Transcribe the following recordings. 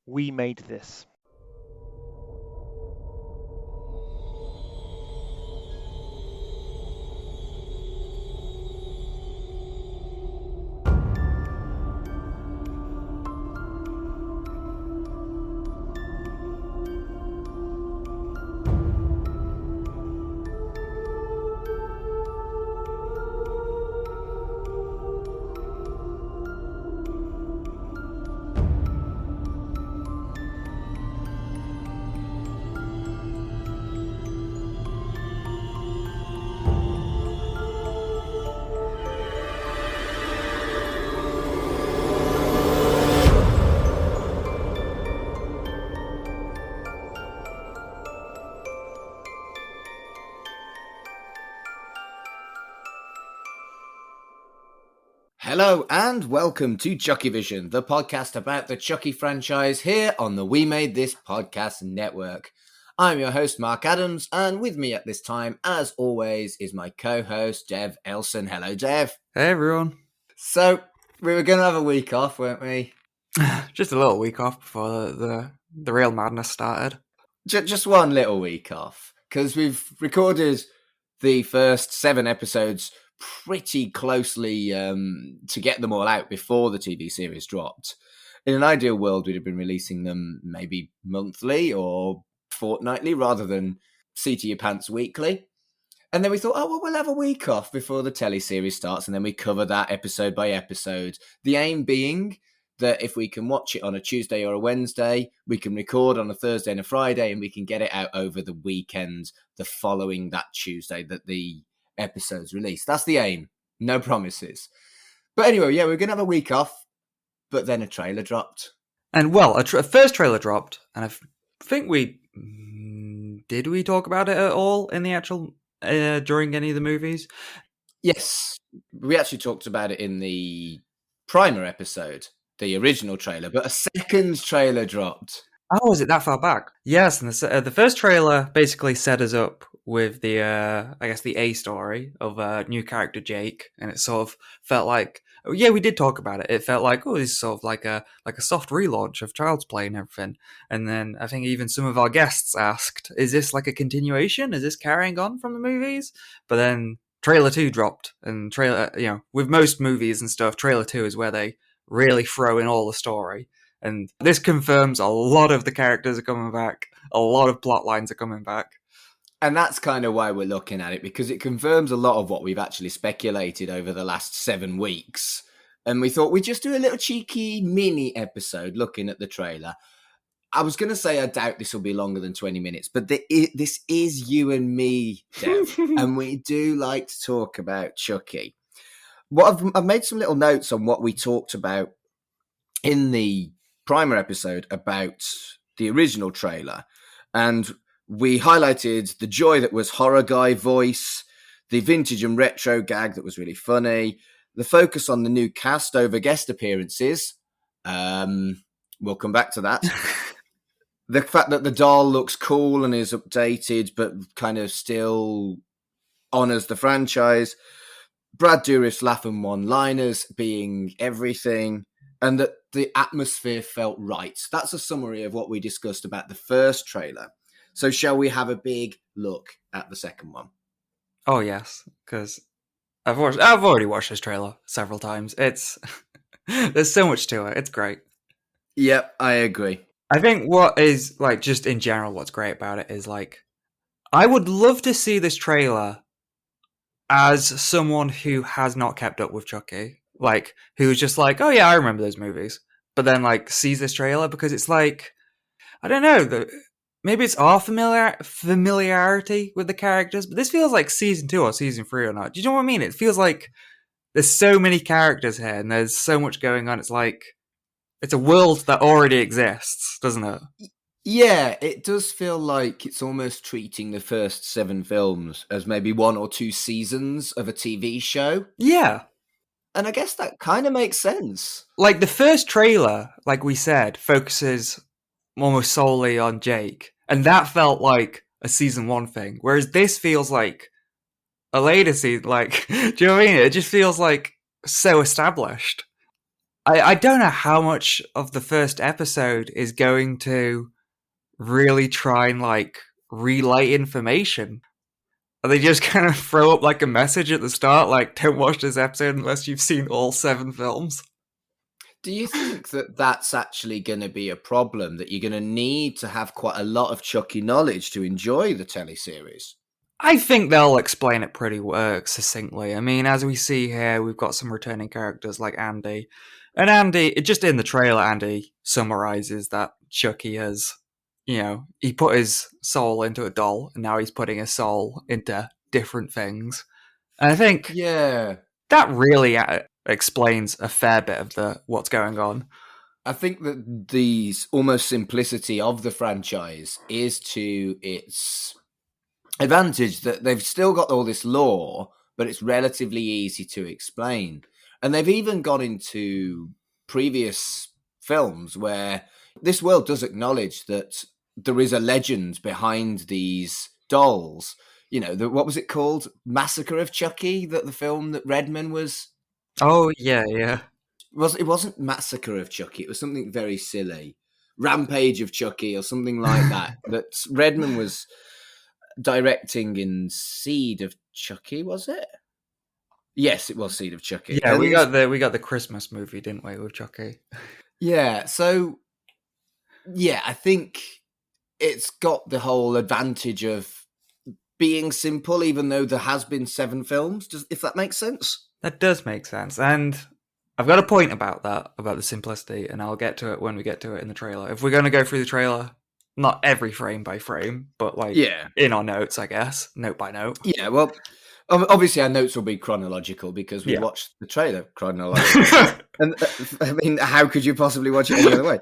We made this. Hello and welcome to CHUCKYVISION, the podcast about the Chucky franchise here on the We Made This Podcast Network. I'm your host, Mark Adams, and with me at this time, as always, is my co-host, Dev Elson. Hello, Dev. Hey, everyone. So, we were going to have a week off, weren't we? Just a little week off before the real madness started. Just one little week off, because we've recorded the first 7 episodes pretty closely to get them all out before the TV series dropped. In an ideal world, we'd have been releasing them maybe monthly or fortnightly rather than seat of your pants weekly. And then we thought, we'll have a week off before the teleseries starts, and then we cover that episode by episode. The aim being that if we can watch it on a Tuesday or a Wednesday, we can record on a Thursday and a Friday, and we can get it out over the weekend the following that Tuesday that the episodes released. That's the aim. No promises. But anyway, yeah, we're going to have a week off, but then a trailer dropped. And, well, a first trailer dropped, and I think we... did we talk about it at all in the actual... during any of the movies? Yes. We actually talked about it in the primer episode, the original trailer, but a second trailer dropped. Oh, is it that far back? Yes, and the first trailer basically set us up with the, I guess, the A story of a new character, Jake, and it sort of felt like, yeah, we did talk about it. It felt like, this is sort of like a soft relaunch of Child's Play and everything. And then I think even some of our guests asked, is this like a continuation? Is this carrying on from the movies? But then trailer 2 dropped, and with most movies and stuff, trailer 2 is where they really throw in all the story. And this confirms a lot of the characters are coming back. A lot of plot lines are coming back. And that's kind of why we're looking at it, because it confirms a lot of what we've actually speculated over the last 7 weeks. And we thought we'd just do a little cheeky mini episode looking at the trailer. I was going to say I doubt this will be longer than 20 minutes, but this is you and me, Dev, and we do like to talk about Chucky. I've made some little notes on what we talked about in the primer episode about the original trailer, and we highlighted the joy that was horror guy voice, the vintage and retro gag that was really funny, the focus on the new cast over guest appearances. We'll come back to that. The fact that the doll looks cool and is updated, but kind of still honors the franchise. Brad Dourif's laughing one-liners being everything, and that the atmosphere felt right. That's a summary of what we discussed about the first trailer. So shall we have a big look at the second one? Oh, yes, because I've already watched this trailer several times. It's there's so much to it. It's great. Yep, I agree. I think what is, like, just in general, what's great about it is, like, I would love to see this trailer as someone who has not kept up with Chucky. Like, who's just like, oh yeah, I remember those movies. But then, like, sees this trailer because it's like, I don't know, maybe it's our familiarity with the characters, but this feels like season 2 or season 3 or not. Do you know what I mean? It feels like there's so many characters here and there's so much going on. It's like, it's a world that already exists, doesn't it? Yeah, it does feel like it's almost treating the first 7 films as maybe 1 or 2 seasons of a TV show. Yeah. And I guess that kind of makes sense. Like, the first trailer, like we said, focuses almost solely on Jake. And that felt like a season 1 thing. Whereas this feels like a later season. Like, do you know what I mean? It just feels like so established. I don't know how much of the first episode is going to really try and like relay information. Are they just kind of throw up like a message at the start, like don't watch this episode unless you've seen all 7 films? Do you think that that's actually going to be a problem, that you're going to need to have quite a lot of Chucky knowledge to enjoy the teleseries? I think they'll explain it pretty succinctly. I mean, as we see here, we've got some returning characters like Andy. And Andy, just in the trailer, Andy summarizes that Chucky has, he put his soul into a doll, and now he's putting his soul into different things. And I think that really explains a fair bit of what's going on. I think that the almost simplicity of the franchise is to its advantage, that they've still got all this lore, but it's relatively easy to explain. And they've even gone into previous films where this world does acknowledge that there is a legend behind these dolls. What was it called? Massacre of Chucky, that the film that Redman was... Oh, yeah. It wasn't Massacre of Chucky, it was something very silly. Rampage of Chucky or something like that. That Redman was directing in Seed of Chucky, was it? Yes, it was Seed of Chucky. Yeah, we got the Christmas movie, didn't we, with Chucky? Yeah, so I think it's got the whole advantage of being simple, even though there has been 7 films, if that makes sense. That does make sense, and I've got a point about that, about the simplicity, and I'll get to it when we get to it in the trailer. If we're going to go through the trailer, not every frame by frame, but in our notes, I guess, note by note. Yeah, well, obviously our notes will be chronological because we watched the trailer chronologically. And I mean, how could you possibly watch it any other way?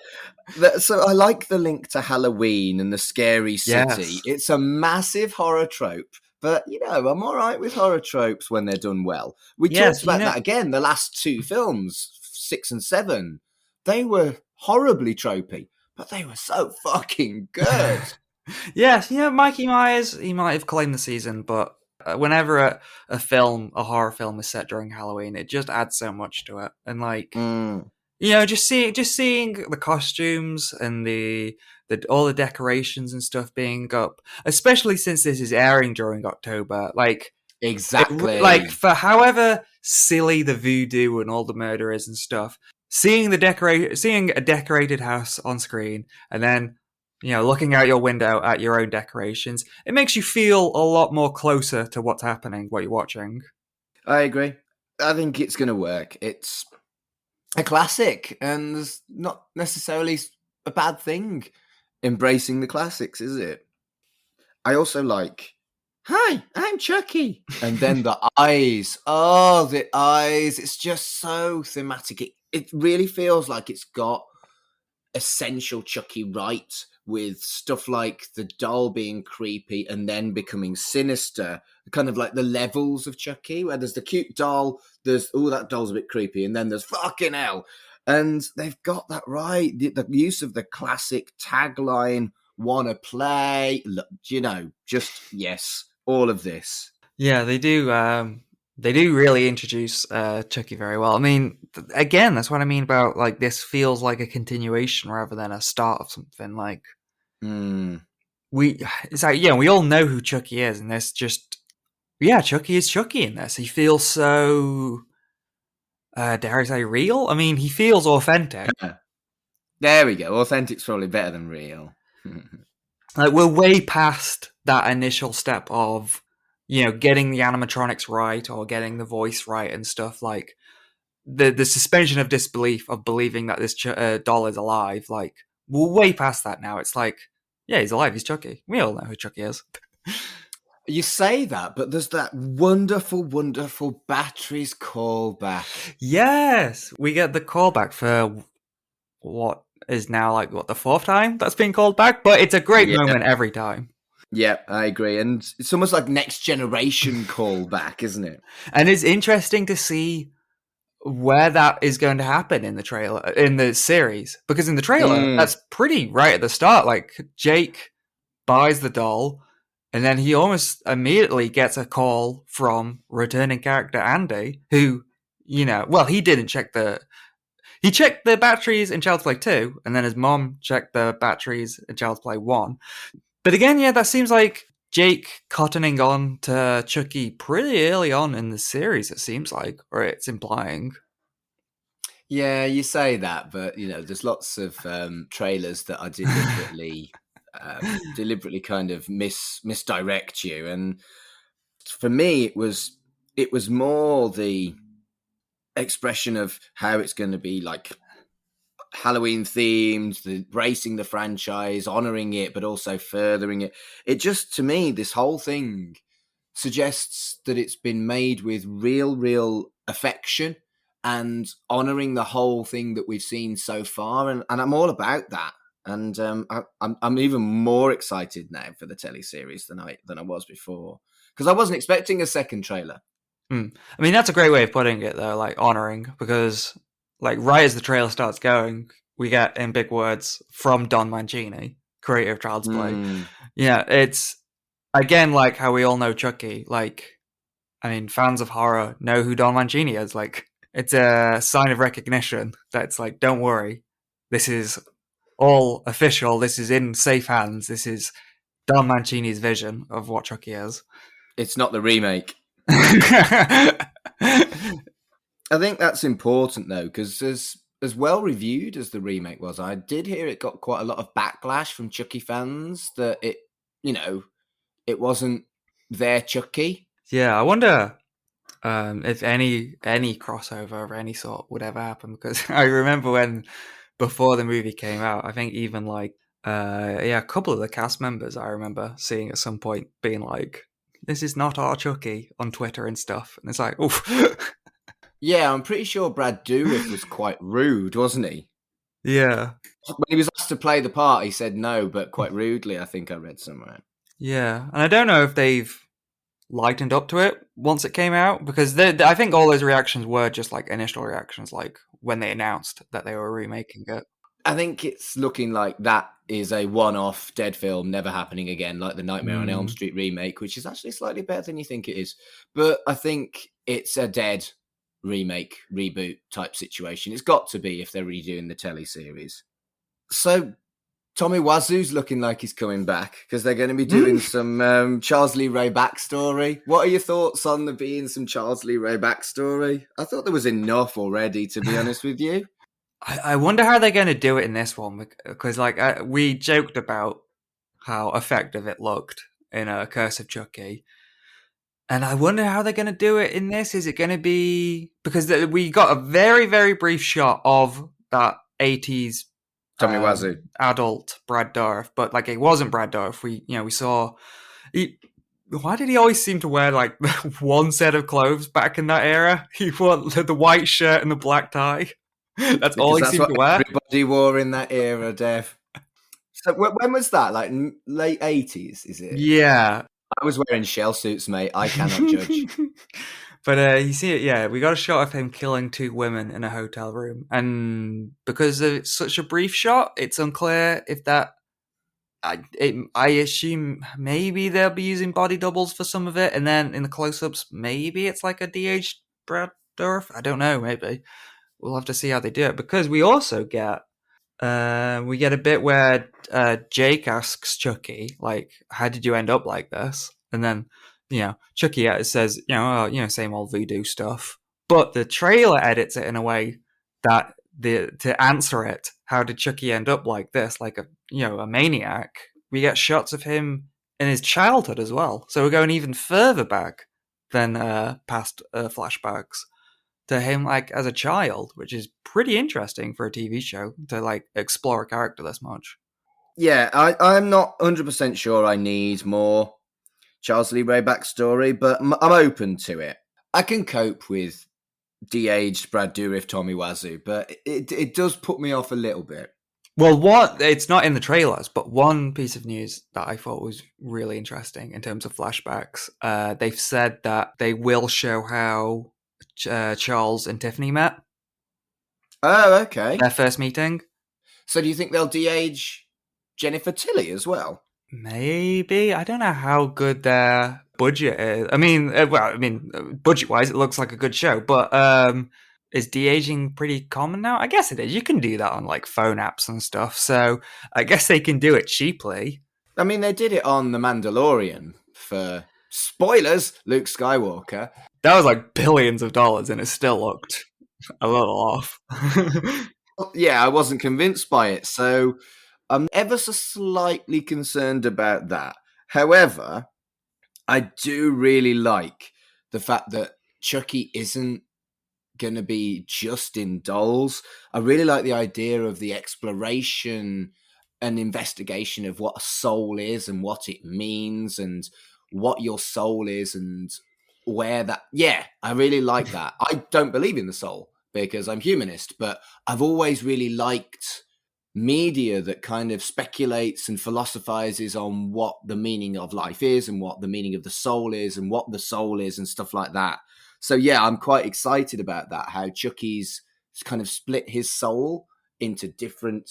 So I like the link to Halloween and the scary city. Yes. It's a massive horror trope, but I'm all right with horror tropes when they're done well. We talked about that again. The last 2 films, 6 and 7, they were horribly tropey, but they were so fucking good. Yes, Mikey Myers, he might have claimed the season, but whenever a horror film is set during Halloween, it just adds so much to it. And just seeing the costumes and the all the decorations and stuff being up, especially since this is airing during October, exactly, for however silly the voodoo and all the murder is and stuff, seeing a decorated house on screen, and then looking out your window at your own decorations, it makes you feel a lot more closer to what's happening, what you're watching. I agree. I think it's going to work. It's a classic, and there's not necessarily a bad thing embracing the classics, is it? I also like, "Hi, I'm Chucky." And then the eyes. Oh, the eyes. It's just so thematic. It really feels like it's got essential Chucky right, with stuff like the doll being creepy and then becoming sinister, kind of like the levels of Chucky, where there's the cute doll, there's, that doll's a bit creepy, and then there's fucking hell. And they've got that right. The use of the classic tagline, "Wanna play," yes, all of this. Yeah, they do. They do really introduce Chucky very well. I mean, again, that's what I mean about this feels like a continuation rather than a start of something. It's we all know who Chucky is, and there's just Chucky is Chucky in this. He feels so dare I say real? I mean, he feels authentic. There we go. Authentic's probably better than real. We're way past that initial step of getting the animatronics right or getting the voice right and stuff. The suspension of disbelief of believing that this doll is alive. We're way past that now. It's he's alive. He's Chucky. We all know who Chucky is. You say that, but there's that wonderful, wonderful batteries callback. Yes, we get the callback for what is now the 4th time that's been called back, but it's a great moment every time. Yeah, I agree. And it's almost like next generation callback, isn't it? And it's interesting to see where that is going to happen in the trailer, in the series. Because in the trailer, that's pretty right at the start. Jake buys the doll, and then he almost immediately gets a call from returning character Andy, who, he didn't check he He checked the batteries in Child's Play 2, and then his mom checked the batteries in Child's Play 1. But again, yeah, that seems like Jake cottoning on to Chucky pretty early on in the series, it seems like, or it's implying. Yeah, you say that, but there's lots of trailers that are deliberately kind of misdirect you. And for me, it was more the expression of how it's going to be like Halloween themed, bracing the franchise, honoring it, but also furthering it. It just, to me, this whole thing suggests that it's been made with real affection and honoring the whole thing that we've seen so far. And I'm all about that. And I'm even more excited now for the teleseries than I was before, because I wasn't expecting a second trailer. I mean, that's a great way of putting it, though, like honoring, because like right as the trailer starts going, we get in big words from Don Mancini, creator of Child's Play. Yeah, it's again like how we all know Chucky. Like, I mean, fans of horror know who Don Mancini is. Like, it's a sign of recognition that it's like, don't worry, this is all official. This is in safe hands. This is Don Mancini's vision of what Chucky is. It's not the remake. I think that's important, though, because as well reviewed as the remake was, I did hear it got quite a lot of backlash from Chucky fans that it wasn't their Chucky. Yeah, I wonder if any crossover of any sort would ever happen, because I remember when before the movie came out, I think even like a couple of the cast members I remember seeing at some point being like, "This is not our Chucky" on Twitter and stuff, and it's like, oof. Yeah, I'm pretty sure Brad Dourif was quite rude, wasn't he? Yeah. When he was asked to play the part, he said no, but quite rudely, I think I read somewhere. Yeah, and I don't know if they've lightened up to it once it came out, because I think all those reactions were just like initial reactions, like when they announced that they were remaking it. I think it's looking like that is a one-off dead film, never happening again, like the Nightmare on Elm Street remake, which is actually slightly better than you think it is. But I think it's a dead remake, reboot type situation. It's got to be if they're redoing the teleseries. So Tommy Wiseau's looking like he's coming back, because they're going to be doing some Charles Lee Ray backstory. What are your thoughts on there being some Charles Lee Ray backstory? I thought there was enough already, to be honest with you. I wonder how they're going to do it in this one, because like we joked about how effective it looked in Curse of Chucky, and I wonder how they're going to do it in this. Is it going to be, because we got a very, very brief shot of that 80s Tommy Wiseau adult Brad Dourif, but like it wasn't Brad Dourif. We saw. Why did he always seem to wear like one set of clothes back in that era? He wore the white shirt and the black tie. That's all he seemed to wear. Everybody wore in that era, Dev. So when was that? Like late 80s, is it? Yeah. I was wearing shell suits, mate. I cannot judge. But you see it, yeah. We got a shot of him killing 2 women in a hotel room. And because it's such a brief shot, it's unclear if that... I assume maybe they'll be using body doubles for some of it. And then in the close-ups, maybe it's like a de-aged Brad Dourif. I don't know, maybe. We'll have to see how they do it, because we also get a bit where Jake asks Chucky, like, "How did you end up like this?" And then Chucky says, same old voodoo stuff. But the trailer edits it in a way that to answer it, how did Chucky end up like this, like a maniac? We get shots of him in his childhood as well, so we're going even further back than past flashbacks to him like as a child, which is pretty interesting for a TV show to like explore a character this much. Yeah, I'm not 100% sure I need more Charles Lee Ray backstory, but I'm open to it. I can cope with de-aged Brad Dourif, Tommy Wiseau, but it does put me off a little bit. Well, it's not in the trailers, but one piece of news that I thought was really interesting in terms of flashbacks, they've said that they will show how Charles and Tiffany met. Oh, okay. Their first meeting. So do you think they'll de-age Jennifer Tilly as well? Maybe. I don't know how good their budget is. I mean, budget-wise, it looks like a good show, but is de-aging pretty common now? I guess it is. You can do that on like phone apps and stuff. So I guess they can do it cheaply. I mean, they did it on The Mandalorian for spoilers, Luke Skywalker. That was like billions of dollars and it still looked a little off. Yeah, I wasn't convinced by it, so I'm ever so slightly concerned about that. However, I do really like the fact that Chucky isn't going to be just in dolls. I really like the idea of the exploration and investigation of what a soul is and what it means and what your soul is and where that. Yeah, I really like that. I don't believe in the soul because I'm humanist, but I've always really liked media that kind of speculates and philosophizes on what the meaning of life is and what the meaning of the soul is and what the soul is and stuff like that. So yeah, I'm quite excited about that, how Chucky's kind of split his soul into different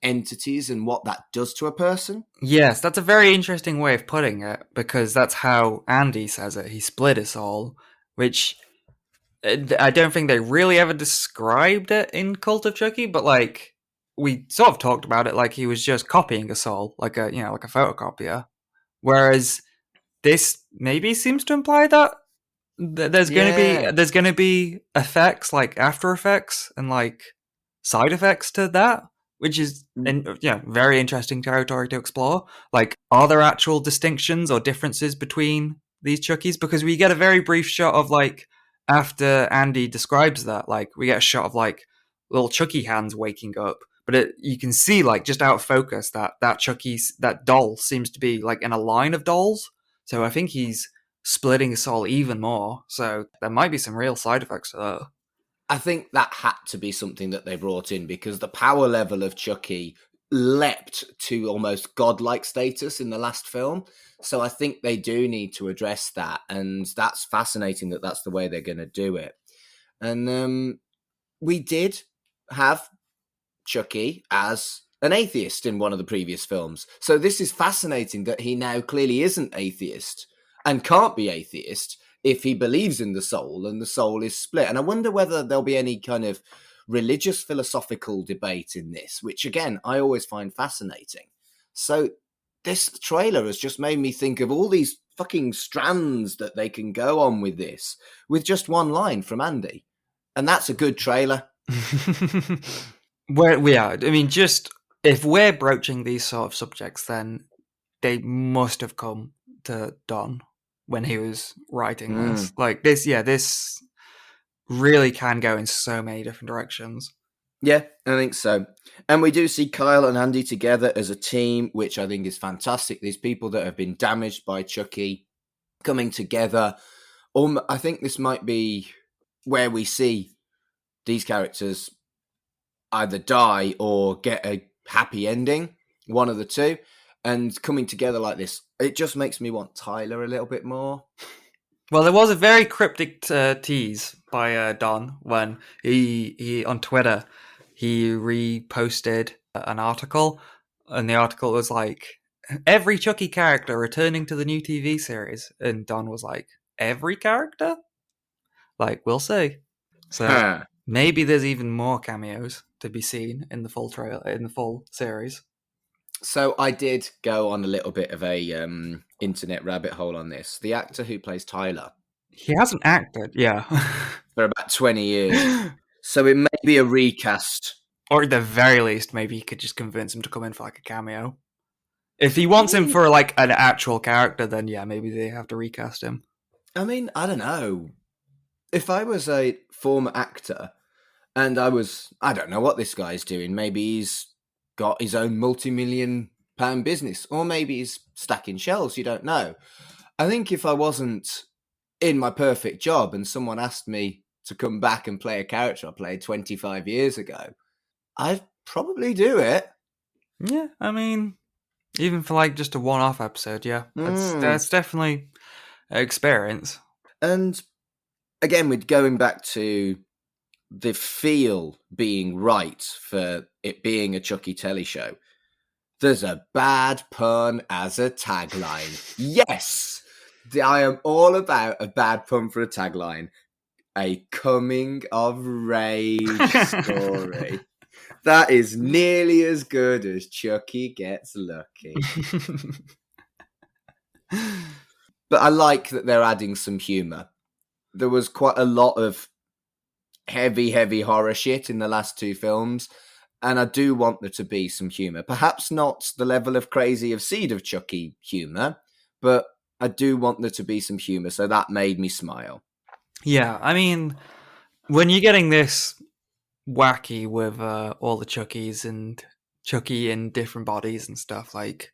entities and what that does to a person. Yes, that's a very interesting way of putting it, because that's how Andy says it. He split his soul, which I don't think they really ever described it in Cult of Chucky, but like we sort of talked about it like he was just copying a soul, like a like a photocopier. Whereas this maybe seems to imply that there's going to be effects like after effects and like side effects to that, which is very interesting territory to explore. Like, are there actual distinctions or differences between these Chuckies? Because we get a very brief shot of like after Andy describes that, like we get a shot of like little Chucky hands waking up, but you can see like just out of focus that Chucky's that doll seems to be like in a line of dolls. So I think he's splitting his soul even more. So there might be some real side effects to that. I think that had to be something that they brought in because the power level of Chucky leapt to almost godlike status in the last film. So I think they do need to address that. And that's fascinating that that's the way they're going to do it. And we did have Chucky as an atheist in one of the previous films. So this is fascinating that he now clearly isn't atheist and can't be atheist if he believes in the soul and the soul is split. And I wonder whether there'll be any kind of religious philosophical debate in this, which again, I always find fascinating. So this trailer has just made me think of all these fucking strands that they can go on with this with just one line from Andy. And that's a good trailer. Where we are, I mean, just if we're broaching these sort of subjects, then they must have come to Don when he was writing this. Like this really can go in so many different directions. Yeah, I think so. And we do see Kyle and Andy together as a team, which I think is fantastic. These people that have been damaged by Chucky coming together. I think this might be where we see these characters either die or get a happy ending, one of the two. And coming together like this, it just makes me want Tyler a little bit more. Well, there was a very cryptic tease by Don when he on Twitter, he reposted an article, and the article was like, every Chucky character returning to the new TV series. And Don was like, every character? Like, we'll see. So maybe there's even more cameos to be seen in the full trailer, in the full series. So I did go on a little bit of a internet rabbit hole on this. The actor who plays Tyler, he hasn't acted, for about 20 years. So it may be a recast. Or at the very least, maybe he could just convince him to come in for like a cameo. If he wants him for like an actual character, then yeah, maybe they have to recast him. I mean, I don't know. If I was a former actor and I don't know what this guy's doing. Maybe he's got his own multi-million-pound business, or maybe he's stacking shelves, you don't know. I think if I wasn't in my perfect job and someone asked me to come back and play a character I played 25 years ago, I'd probably do it. Yeah, I mean, even for like just a one-off episode, yeah. That's definitely an experience. And again, we're going back to the feel being right for it being a Chucky telly show. There's a bad pun as a tagline. Yes! I am all about a bad pun for a tagline. a coming of rage story. That is nearly as good as Chucky Gets Lucky. But I like that they're adding some humour. There was quite a lot of heavy horror shit in the last two films, and I do want there to be some humour. Perhaps not the level of crazy of Seed of Chucky humour, but I do want there to be some humour, so that made me smile. Yeah, I mean, when you're getting this wacky with all the Chuckies and Chucky in different bodies and stuff, like,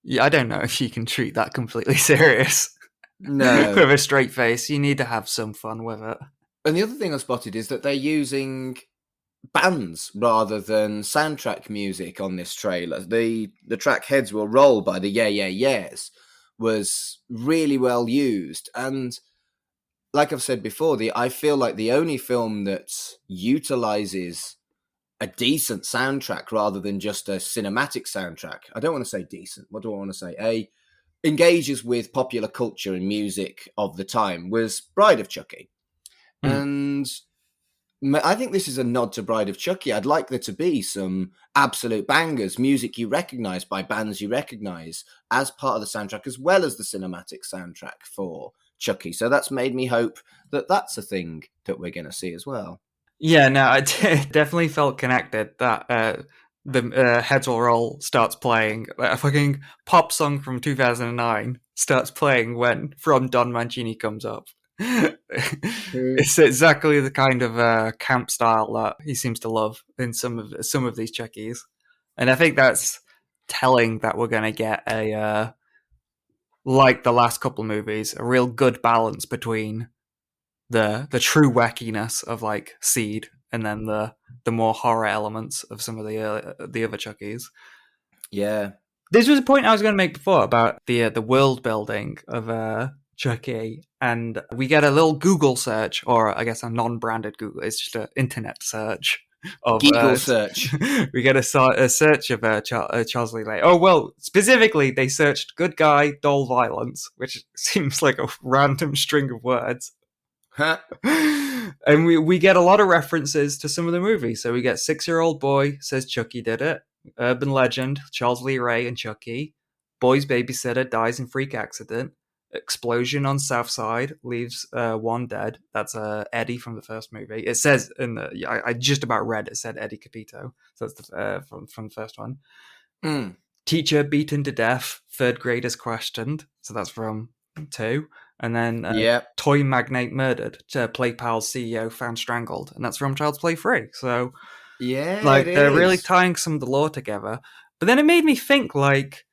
yeah, I don't know if you can treat that completely serious. No. With a straight face. You need to have some fun with it. And the other thing I spotted is that they're using bands rather than soundtrack music on this trailer. The track Heads Will Roll by the Yeah Yeah Yeahs was really well used. And like I've said before, I feel like the only film that utilizes a decent soundtrack rather than just a cinematic soundtrack. I don't want to say decent. What do I want to say? Engages with popular culture and music of the time was Bride of Chucky. And I think this is a nod to Bride of Chucky. I'd like there to be some absolute bangers, music you recognise by bands you recognise as part of the soundtrack, as well as the cinematic soundtrack for Chucky. So that's made me hope that that's a thing that we're going to see as well. Yeah, no, I definitely felt connected that the Heads Will Roll starts playing. A fucking pop song from 2009 starts playing when From Don Mancini comes up. It's exactly the kind of camp style that he seems to love in some of these Chuckies, and I think that's telling that we're going to get a like the last couple of movies, a real good balance between the true wackiness of like Seed and then the more horror elements of some of the other Chuckies. Yeah, this was a point I was going to make before about the world building of Chucky, and we get a little Google search, or I guess a non-branded Google. It's just an internet search of Google search. We get a search of Charles Lee Ray. Oh well, specifically they searched "good guy doll violence," which seems like a random string of words. And we get a lot of references to some of the movies. So we get 6-year-old boy says Chucky did it. Urban legend, Charles Lee Ray and Chucky. Boy's babysitter dies in freak accident. Explosion on South Side leaves one dead. That's Eddie from the first movie. It says in the I just about read it said Eddie Capito. So that's from the first one. Teacher beaten to death. Third graders questioned. So that's from 2. And then toy magnate murdered. Play Pal's CEO found strangled, and that's from Child's Play 3. So yeah, like they're really tying some of the lore together. But then it made me think, like,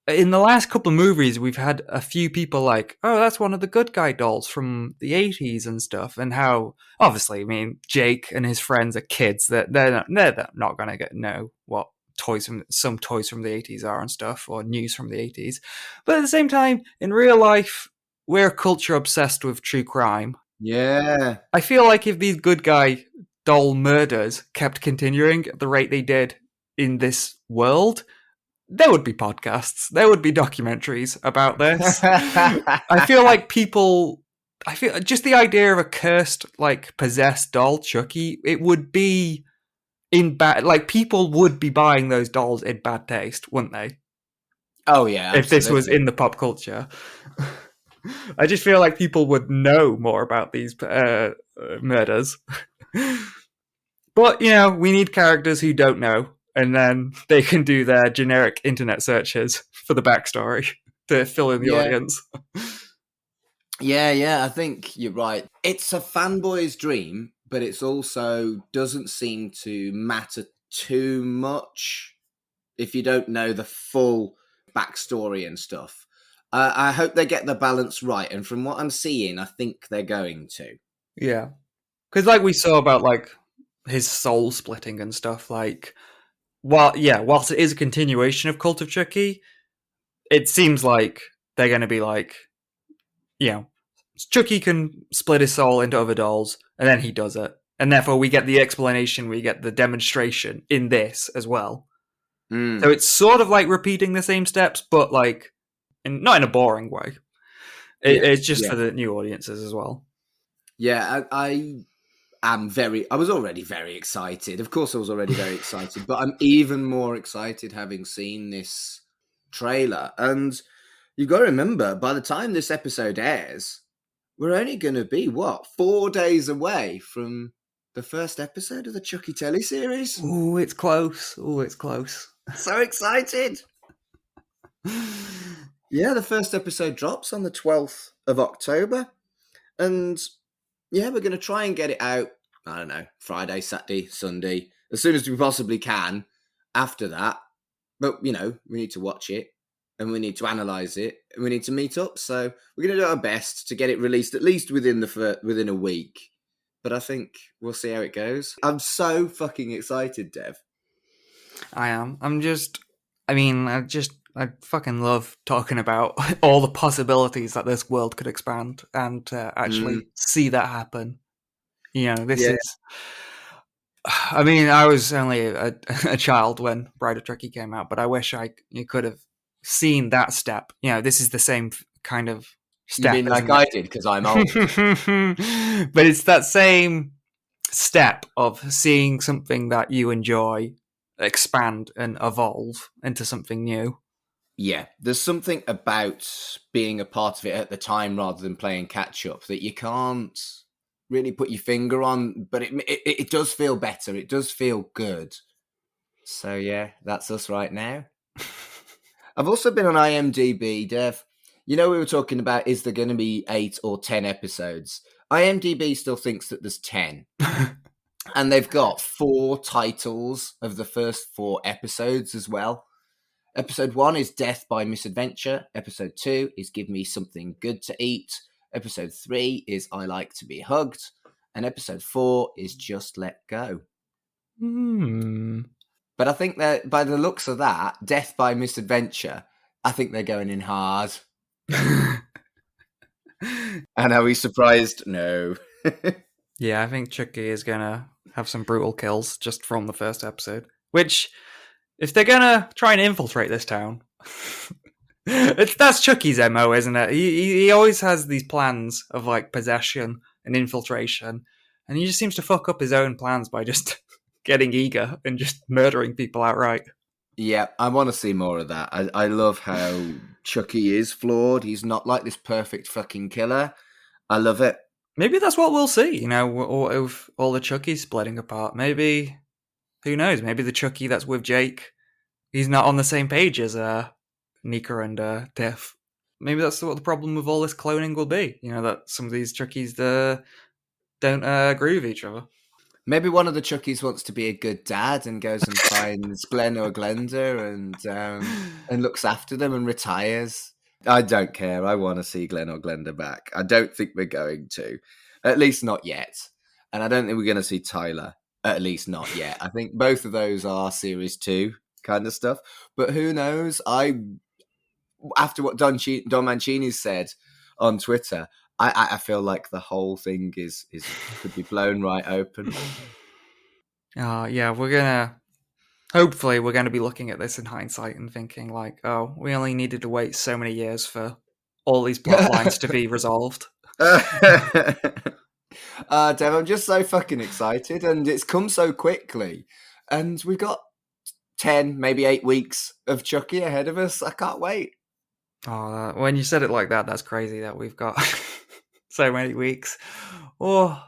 in the last couple of movies, we've had a few people like, oh, that's one of the good guy dolls from the 80s and stuff. And how, obviously, I mean, Jake and his friends are kids. That they're not going to know what some toys from the 80s are and stuff, or news from the 80s. But at the same time, in real life, we're a culture obsessed with true crime. Yeah. I feel like if these good guy doll murders kept continuing at the rate they did in this world, there would be podcasts, there would be documentaries about this. I feel like just the idea of a cursed, like, possessed doll, Chucky, it would be in bad, like, people would be buying those dolls in bad taste, wouldn't they? Oh yeah, absolutely. If this was in the pop culture. I just feel like people would know more about these murders. But, you know, we need characters who don't know, and then they can do their generic internet searches for the backstory to fill in the audience. Yeah, I think you're right. It's a fanboy's dream, but it's also doesn't seem to matter too much if you don't know the full backstory and stuff. I hope they get the balance right, and from what I'm seeing, I think they're going to. Yeah. Because like we saw about, like, his soul splitting and stuff, like, whilst it is a continuation of Cult of Chucky, it seems like they're going to be like, you know, Chucky can split his soul into other dolls, and then he does it. And therefore we get the explanation, we get the demonstration in this as well. So it's sort of like repeating the same steps, but like, not in a boring way. It's just for the new audiences as well. Yeah, I was already very excited. Of course, I was already very excited, but I'm even more excited having seen this trailer. And you've got to remember, by the time this episode airs, we're only going to be, 4 days away from the first episode of the Chucky Telly series? Ooh, it's close. Ooh, it's close. So excited! Yeah, the first episode drops on the 12th of October. And yeah, we're going to try and get it out, I don't know, Friday, Saturday, Sunday, as soon as we possibly can after that. But, we need to watch it and we need to analyse it and we need to meet up. So we're going to do our best to get it released at least within a week. But I think we'll see how it goes. I'm so fucking excited, Dev. I am. I fucking love talking about all the possibilities that this world could expand and actually see that happen. This is... I was only a child when Bride of Chucky came out, but I wish you could have seen that step. This is the same kind of step. You mean like I did, because I'm old? But it's that same step of seeing something that you enjoy expand and evolve into something new. Yeah, there's something about being a part of it at the time rather than playing catch-up that you can't really put your finger on, but it does feel better. It does feel good. So yeah, that's us right now. I've also been on IMDb, Dev. We were talking about, is there going to be 8 or 10 episodes? IMDb still thinks that there's 10. And they've got 4 titles of the first 4 episodes as well. Episode 1 is Death by Misadventure. Episode 2 is Give Me Something Good to Eat. Episode 3 is I Like to Be Hugged. And episode 4 is Just Let Go. But I think that by the looks of that, Death by Misadventure, I think they're going in hard. And are we surprised? No. Yeah, I think Chucky is going to have some brutal kills just from the first episode. Which, if they're going to try and infiltrate this town, that's Chucky's MO, isn't it? He always has these plans of like possession and infiltration, and he just seems to fuck up his own plans by just getting eager and just murdering people outright. Yeah, I want to see more of that. I love how Chucky is flawed. He's not like this perfect fucking killer. I love it. Maybe that's what we'll see, with all the Chuckies splitting apart. Maybe, who knows, maybe the Chucky that's with Jake, he's not on the same page as Nika and Tiff. Maybe that's what the problem with all this cloning will be, that some of these Chuckies don't agree with each other. Maybe one of the Chuckies wants to be a good dad and goes and finds Glenn or Glenda and looks after them and retires. I don't care. I want to see Glenn or Glenda back. I don't think we're going to. At least not yet. And I don't think we're going to see Tyler. At least not yet. I think both of those are Series 2 kind of stuff. But who knows? After what Don Mancini said on Twitter, I feel like the whole thing could be blown right open. Yeah, hopefully we're going to be looking at this in hindsight and thinking like, oh, we only needed to wait so many years for all these plot lines to be resolved. Dev, I'm just so fucking excited, and it's come so quickly. And we've got 10, maybe 8 weeks of Chucky ahead of us. I can't wait. Oh, when you said it like that, that's crazy that we've got so many weeks. Oh,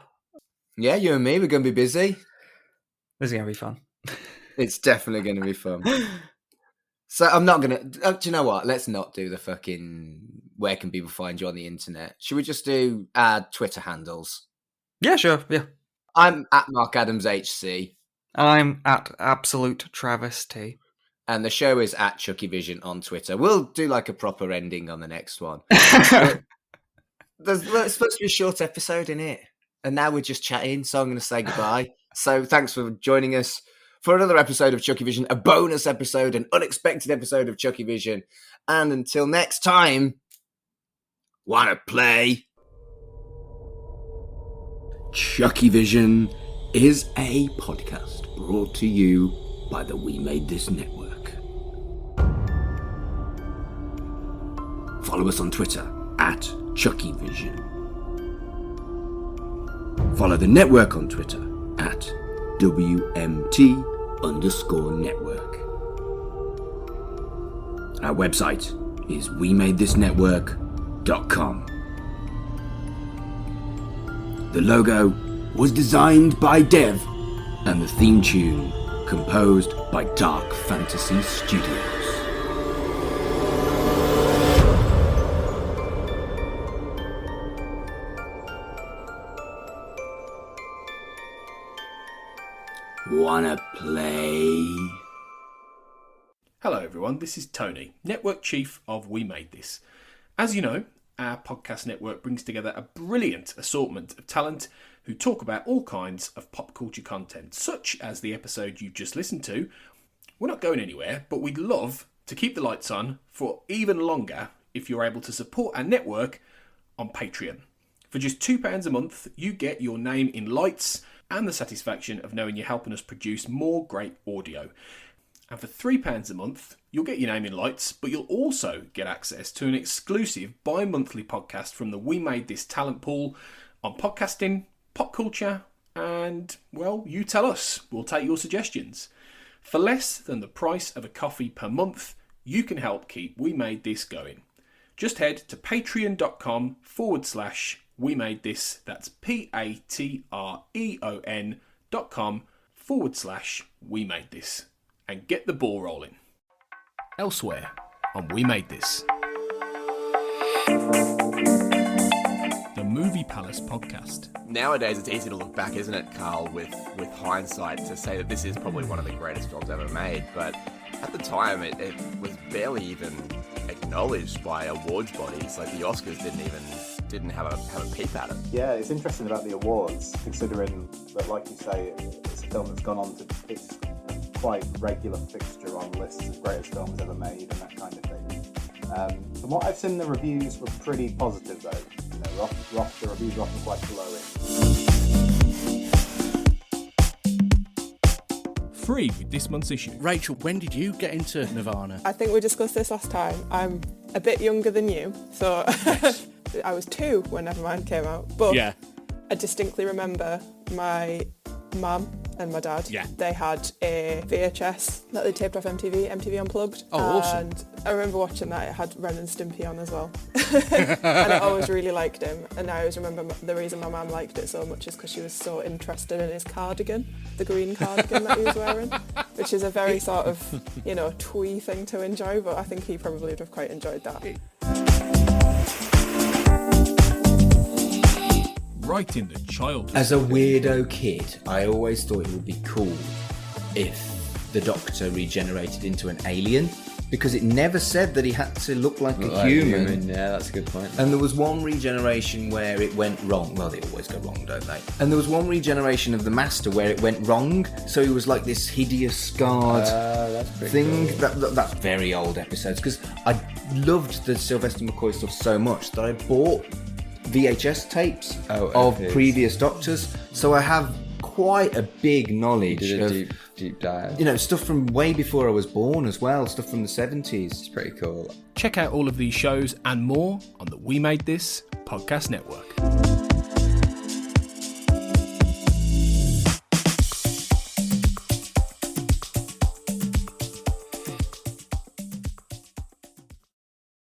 yeah, you and me, we're going to be busy. This is going to be fun. It's definitely going to be fun. So I'm not going to... do you know what? Let's not do the fucking... Where can people find you on the internet? Should we just do our Twitter handles? Yeah, sure. Yeah. I'm at Mark Adams HC. I'm at Absolute Travis T. And the show is at CHUCKYVISION on Twitter. We'll do like a proper ending on the next one. It's supposed to be a short episode, innit? And now we're just chatting, so I'm going to say goodbye. So thanks for joining us for another episode of Chucky Vision, a bonus episode, an unexpected episode of Chucky Vision. And until next time, wanna play? Chucky Vision is a podcast brought to you by the We Made This Network. Follow us on Twitter at Chucky Vision. Follow the network on Twitter at WMT_network. Our website is wemadethisnetwork.com. The logo was designed by Dev, and the theme tune composed by Dark Fantasy Studios. Wanna play? Hello everyone, this is Tony, Network Chief of We Made This. As you know, our podcast network brings together a brilliant assortment of talent who talk about all kinds of pop culture content, such as the episode you just listened to. We're not going anywhere, but we'd love to keep the lights on for even longer if you're able to support our network on Patreon. For just £2 a month, you get your name in lights and the satisfaction of knowing you're helping us produce more great audio. And for £3 a month, you'll get your name in lights, but you'll also get access to an exclusive bi-monthly podcast from the We Made This talent pool on podcasting, pop culture, and, well, you tell us. We'll take your suggestions. For less than the price of a coffee per month, you can help keep We Made This going. Just head to patreon.com/We Made This. That's patreon.com/We Made This. And get the ball rolling. Elsewhere on We Made This. The Movie Palace Podcast. Nowadays, it's easy to look back, isn't it, Carl, with hindsight, to say that this is probably one of the greatest films ever made. But at the time, it was barely even acknowledged by awards bodies. Like the Oscars didn't have a peep at it. Yeah, it's interesting about the awards, considering that, like you say, it's a film that's gone on to it's quite regular fixture on lists of greatest films ever made and that kind of thing. From what I've seen, the reviews were pretty positive, though. You know, the reviews are often quite glowing. Free with this month's issue. Rachel, when did you get into Nirvana? I think we discussed this last time. I'm a bit younger than you, so Yes. I was 2 when Nevermind came out. But Yeah. I distinctly remember my mum and my dad. Yeah. They had a VHS that they taped off MTV Unplugged. Oh, awesome. And I remember watching that. It had Ren and Stimpy on as well. And I always really liked him. And I always remember the reason my mum liked it so much is because she was so interested in his cardigan, the green cardigan that he was wearing, which is a very sort of, twee thing to enjoy, but I think he probably would have quite enjoyed that. Right in the childhood. As a weirdo kid, I always thought it would be cool if the Doctor regenerated into an alien, because it never said that he had to look like a human. Yeah, that's a good point. And there was one regeneration where it went wrong. Well, they always go wrong, don't they? And there was one regeneration of the Master where it went wrong. So he was like this hideous, scarred that's pretty thing. cool. That's very old episodes, because I loved the Sylvester McCoy stuff so much that I bought VHS tapes of his previous Doctors. So I have quite a big knowledge Did a of deep dive. stuff from way before I was born as well, stuff from the 70s. It's pretty cool. Check out all of these shows and more on the We Made This podcast network.